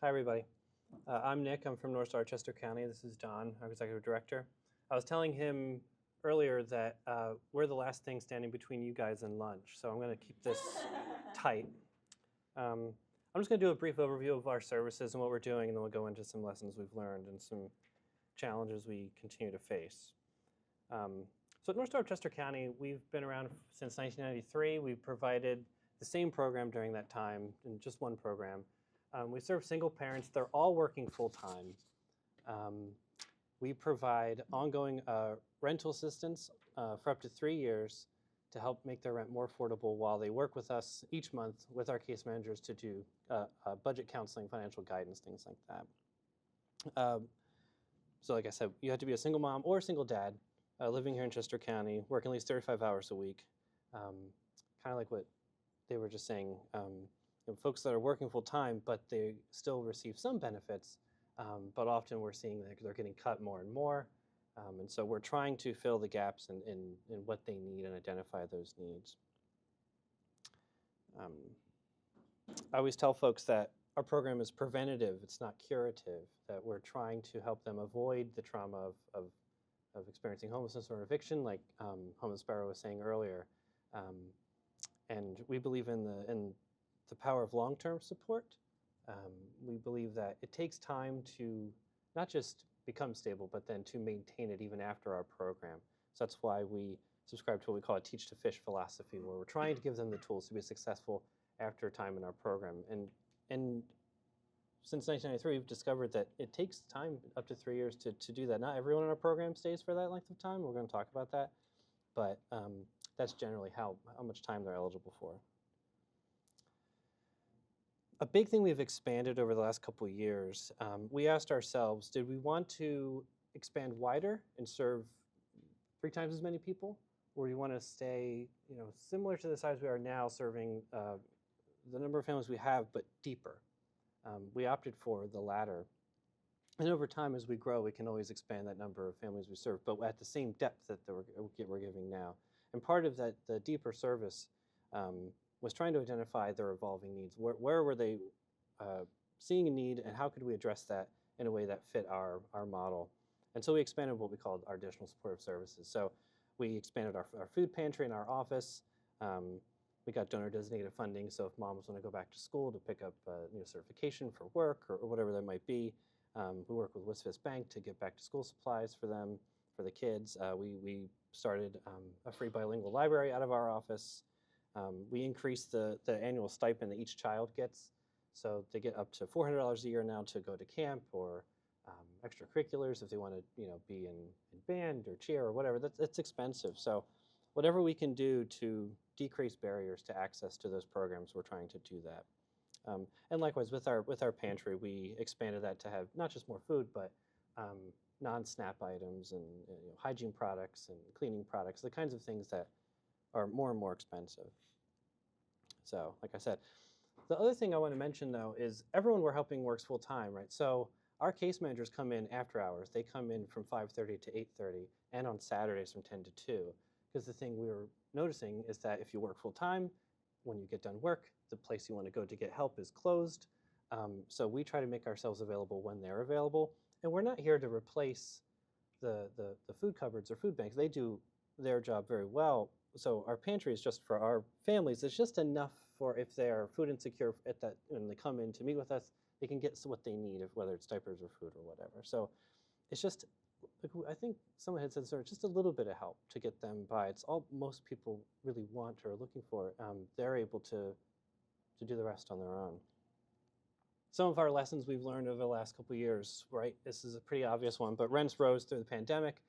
Hi, everybody. I'm Nick. I'm from North Dorchester County. This is John, our executive director. I was telling him earlier that we're the last thing standing between you guys and lunch, so I'm going to keep this tight. I'm just going to do a brief overview of our services and what we're doing, and then we'll go into some lessons we've learned and some challenges we continue to face. So at North Dorchester County, we've been around since 1993. We've provided the same program during that time, in just one program. We serve single parents. They're all working full-time. We provide ongoing rental assistance for up to 3 years to help make their rent more affordable while they work with us each month with our case managers to do budget counseling, financial guidance, things like that. So like I said, you have to be a single mom or a single dad living here in Chester County, working at least 35 hours a week. Kind of like what they were just saying, folks that are working full time, but they still receive some benefits, but often we're seeing that they're getting cut more and more. And so we're trying to fill the gaps in what they need and identify those needs. I always tell folks that our program is preventative, it's not curative, that we're trying to help them avoid the trauma of experiencing homelessness or eviction, like Homeless Sparrow was saying earlier. And we believe in the power of long-term support. We believe that it takes time to not just become stable, but then to maintain it even after our program. So that's why we subscribe to what we call a teach to fish philosophy, where we're trying to give them the tools to be successful after time in our program. And since 1993, we've discovered that it takes time, up to 3 years, to do that. Not everyone in our program stays for that length of time. We're going to talk about that. But that's generally how much time they're eligible for. A big thing we've expanded over the last couple of years, we asked ourselves, did we want to expand wider and serve 3 times as many people? Or do we want to stay similar to the size we are now, serving the number of families we have, but deeper? We opted for the latter. And over time, as we grow, we can always expand that number of families we serve, but at the same depth that we're giving now. And part of that, the deeper service, was trying to identify their evolving needs. Where were they seeing a need, and how could we address that in a way that fit our model? And so we expanded what we called our additional supportive services. So we expanded our food pantry in our office. We got donor designated funding, so if moms want to go back to school to pick up certification for work or whatever that might be, we work with Wisfis Bank to get back to school supplies for them, for the kids. We started a free bilingual library out of our office. We increased the annual stipend that each child gets, so they get up to $400 a year now to go to camp or extracurriculars if they want to be in band or cheer or whatever. That's expensive, so whatever we can do to decrease barriers to access to those programs, we're trying to do that. And likewise, with our pantry, we expanded that to have not just more food, but non-SNAP items and hygiene products and cleaning products, the kinds of things that are more and more expensive. So, like I said, the other thing I want to mention, though, is everyone we're helping works full-time, right? So our case managers come in after hours. They come in from 5:30 to 8:30, and on Saturdays from 10 to 2. Because the thing we were noticing is that if you work full-time, when you get done work, the place you want to go to get help is closed. So we try to make ourselves available when they're available. And we're not here to replace the food cupboards or food banks. They do their job very well. So our pantry is just for our families. It's just enough for if they are food insecure when they come in to meet with us, they can get what they need, whether it's diapers or food or whatever. So it's just, I think someone had said, sort of just a little bit of help to get them by. It's all most people really want or are looking for. They're able to do the rest on their own. Some of our lessons we've learned over the last couple of years, right? This is a pretty obvious one, but rents rose through the pandemic.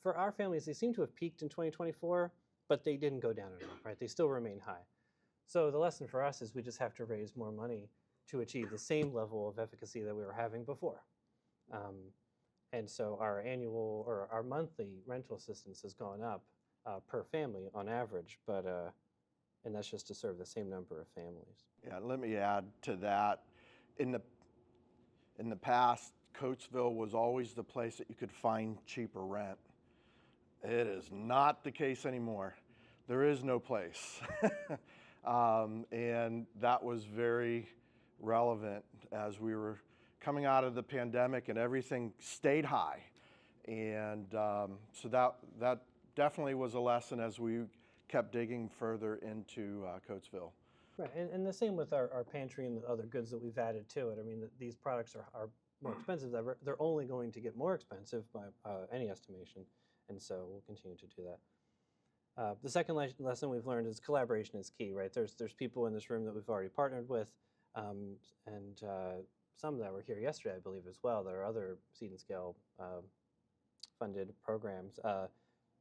For our families, they seem to have peaked in 2024, but they didn't go down at all, right? They still remain high. So the lesson for us is we just have to raise more money to achieve the same level of efficacy that we were having before. And so our annual or our monthly rental assistance has gone up per family on average, and that's just to serve the same number of families. Yeah, let me add to that. In the past, Coatesville was always the place that you could find cheaper rent. It is not the case anymore. There is no place. And that was very, relevant as we were coming out of the pandemic and everything stayed high. And so that definitely was a lesson as we kept digging further into Coatesville. Right, and the same with our pantry and the other goods that we've added to it. I mean, these products are more expensive. They're only going to get more expensive by any estimation, and so we'll continue to do that. The second lesson we've learned is collaboration is key, right? There's people in this room that we've already partnered with, and some that were here yesterday, I believe, as well. There are other seed and scale funded programs.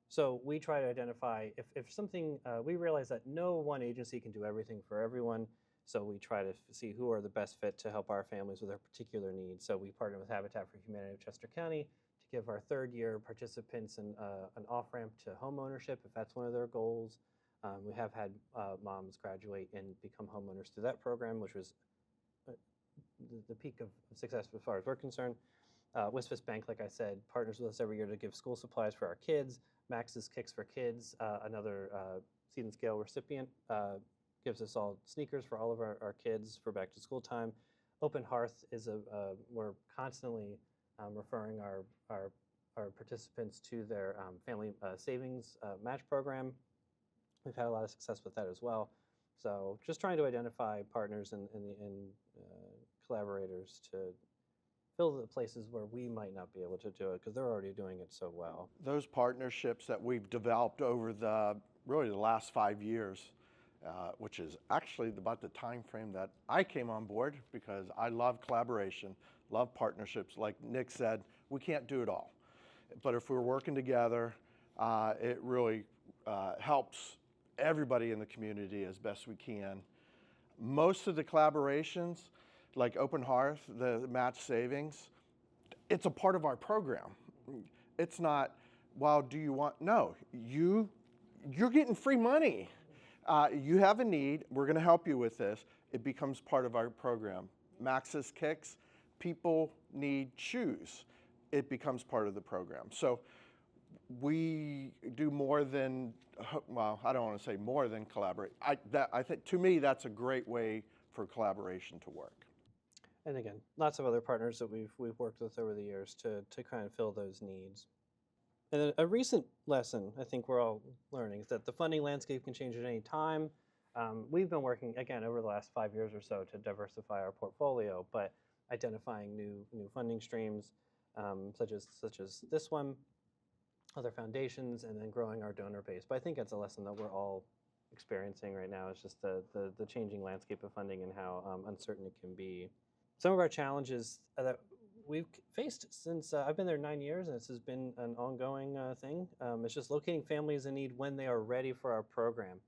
So we try to identify if something, we realize that no one agency can do everything for everyone. So we try to see who are the best fit to help our families with their particular needs. So we partner with Habitat for Humanity of Chester County to give our third year participants an off-ramp to home ownership if that's one of their goals. We have had moms graduate and become homeowners through that program, which was the peak of success as far as we're concerned. Wisfis Bank, like I said, partners with us every year to give school supplies for our kids. Max's Kicks for Kids, another Seed and Scale recipient, gives us all sneakers for all of our kids for back to school time. Open Hearth is we're constantly referring our participants to their family savings match program. We've had a lot of success with that as well. So just trying to identify partners and collaborators to fill the places where we might not be able to do it because they're already doing it so well. Those partnerships that we've developed over really the last 5 years, which is actually about the time frame that I came on board, because I love collaboration, love partnerships. Like Nick said, we can't do it all. But if we're working together, it really helps everybody in the community as best we can. Most of the collaborations, like Open Hearth, the match savings, it's a part of our program. It's not, well, do you want, no, you're getting free money. You have a need, we're gonna help you with this. It becomes part of our program. Max's Kicks, people need shoes. It becomes part of the program. So we do more than, well, I don't want to say more than collaborate. I think, to me, that's a great way for collaboration to work. And again, lots of other partners that we've worked with over the years to kind of fill those needs. And then a recent lesson I think we're all learning is that the funding landscape can change at any time. We've been working, again, over the last 5 years or so to diversify our portfolio, but identifying new funding streams, such as this one, other foundations, and then growing our donor base. But I think that's a lesson that we're all experiencing right now. It's just the changing landscape of funding and how uncertain it can be. Some of our challenges that we've faced since I've been there 9 years, and this has been an ongoing thing. It's just locating families in need when they are ready for our program.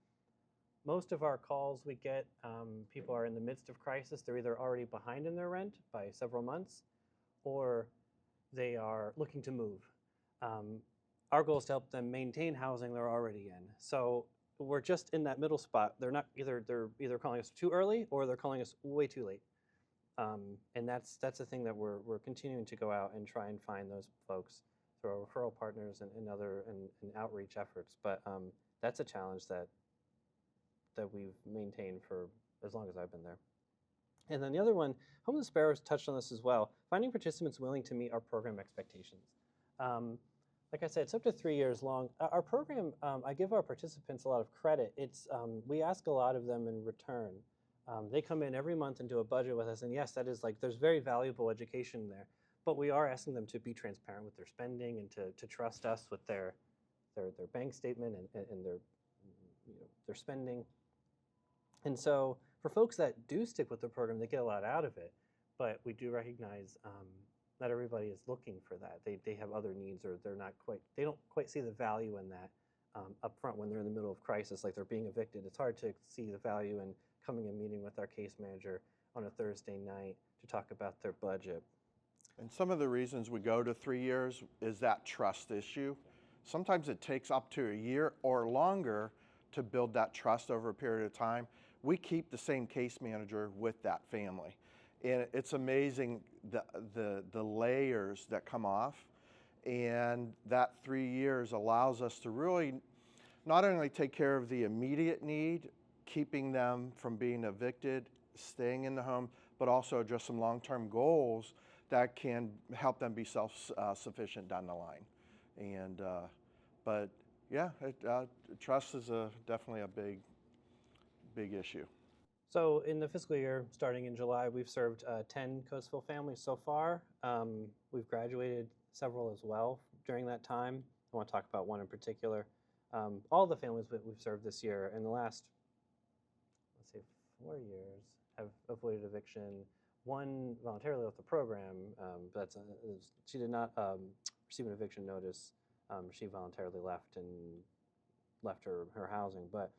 Most of our calls we get, people are in the midst of crisis. They're either already behind in their rent by several months, or they are looking to move. Our goal is to help them maintain housing they're already in. So we're just in that middle spot. They're either calling us too early or they're calling us way too late. And that's the thing that we're continuing to go out and try and find those folks through our referral partners and other and outreach efforts. But that's a challenge that we've maintained for as long as I've been there. And then the other one, Homeless Sparrows touched on this as well, finding participants willing to meet our program expectations. Like I said, it's up to 3 years long. Our program, I give our participants a lot of credit. We ask a lot of them in return. They come in every month and do a budget with us, and yes, that is there's very valuable education there, but we are asking them to be transparent with their spending and to trust us with their bank statement and their spending. And so for folks that do stick with the program, they get a lot out of it, but we do recognize not everybody is looking for that. They have other needs, or they don't quite see the value in that up front when they're in the middle of crisis, like they're being evicted. It's hard to see the value in coming and meeting with our case manager on a Thursday night to talk about their budget. And some of the reasons we go to 3 years is that trust issue. Sometimes it takes up to a year or longer to build that trust over a period of time. We keep the same case manager with that family. And it's amazing the layers that come off. And that 3 years allows us to really not only take care of the immediate need, keeping them from being evicted, staying in the home, but also just some long-term goals that can help them be self-sufficient down the line. And but yeah, trust is definitely a big issue. So in the fiscal year starting in July, we've served 10 Coatesville families so far. We've graduated several as well during that time. I want to talk about one in particular. All the families that we've served this year in the last, let's say, 4 years have avoided eviction. One voluntarily left the program, but she did not receive an eviction notice. She voluntarily left and left her housing. But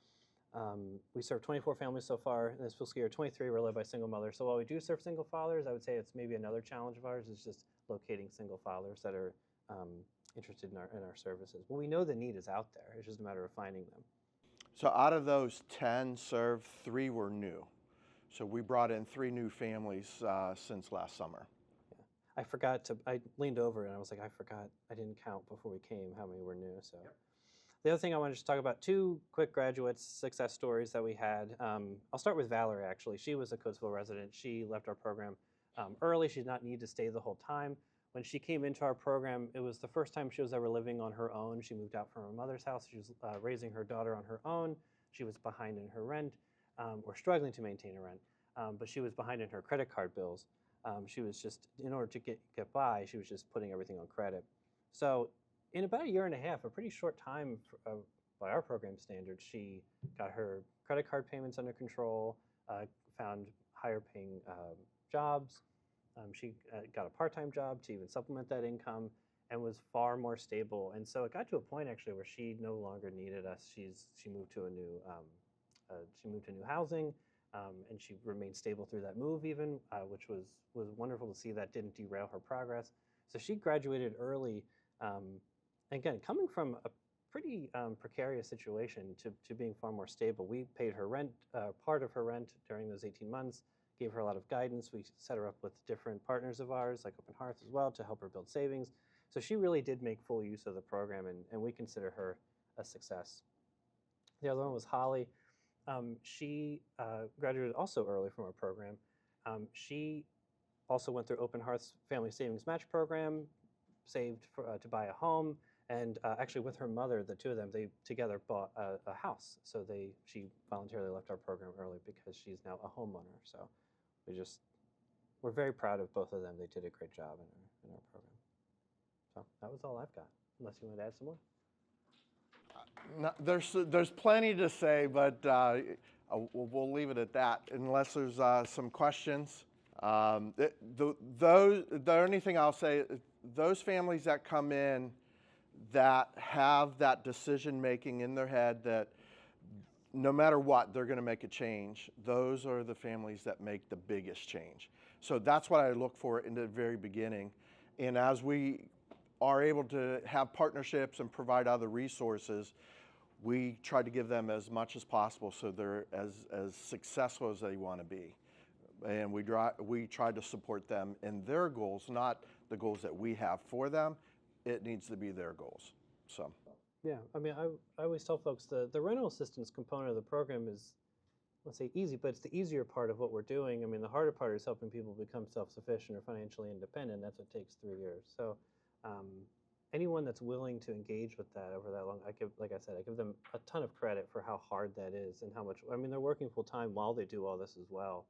we served 24 families so far in this fiscal year. 23 were led by single mothers. So while we do serve single fathers, I would say it's maybe another challenge of ours is just locating single fathers that are interested in our services. Well, we know the need is out there. It's just a matter of finding them. So out of those 10 served, 3 were new. So we brought in 3 new families since last summer. I leaned over and I was like, I forgot, I didn't count before we came how many were new. So yep. The other thing I wanted to talk about, 2 quick graduates success stories that we had. I'll start with Valerie, actually. She was a Coatesville resident. She left our program early. She did not need to stay the whole time. When she came into our program, it was the first time she was ever living on her own. She moved out from her mother's house. She was raising her daughter on her own. She was behind in her rent, or struggling to maintain her rent, but she was behind in her credit card bills. She was just, in order to get by, she was just putting everything on credit. So in about a year and a half, a pretty short time by our program standards, she got her credit card payments under control, found higher paying jobs. She got a part-time job to even supplement that income and was far more stable. And so it got to a point actually where she no longer needed us. She moved to new housing, and she remained stable through that move even, which was wonderful to see. That didn't derail her progress. So she graduated early. Again, coming from a pretty precarious situation to being far more stable. We paid her rent, part of her rent during those 18 months, gave her a lot of guidance. We set her up with different partners of ours, like Open Hearth as well, to help her build savings. So she really did make full use of the program, and we consider her a success. The other one was Holly. She graduated also early from our program. She also went through Open Hearth's Family Savings Match program, saved to buy a home, and actually with her mother, the two of them, they together bought a house. So she voluntarily left our program early because she's now a homeowner. So we're very proud of both of them. They did a great job in our program. So that was all I've got, unless you want to add some more. No, there's plenty to say, but we'll leave it at that unless there's some questions. The only thing I'll say, those families that come in that have that decision making in their head that no matter what, they're going to make a change, those are the families that make the biggest change. So that's what I look for in the very beginning. And as we are able to have partnerships and provide other resources, we try to give them as much as possible so they're as successful as they want to be. And we try to support them in their goals, not the goals that we have for them. It needs to be their goals. So. Yeah, I mean, I always tell folks the rental assistance component of the program is, let's say, easy, but it's the easier part of what we're doing. I mean, the harder part is helping people become self-sufficient or financially independent. That's what takes 3 years. So anyone that's willing to engage with that over that long, like I said, I give them a ton of credit for how hard that is and how much, I mean, they're working full time while they do all this as well.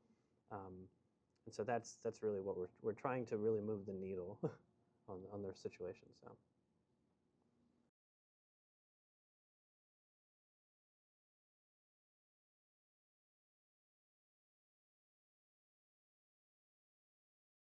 And so that's really what we're trying to really move the needle on their situation. So.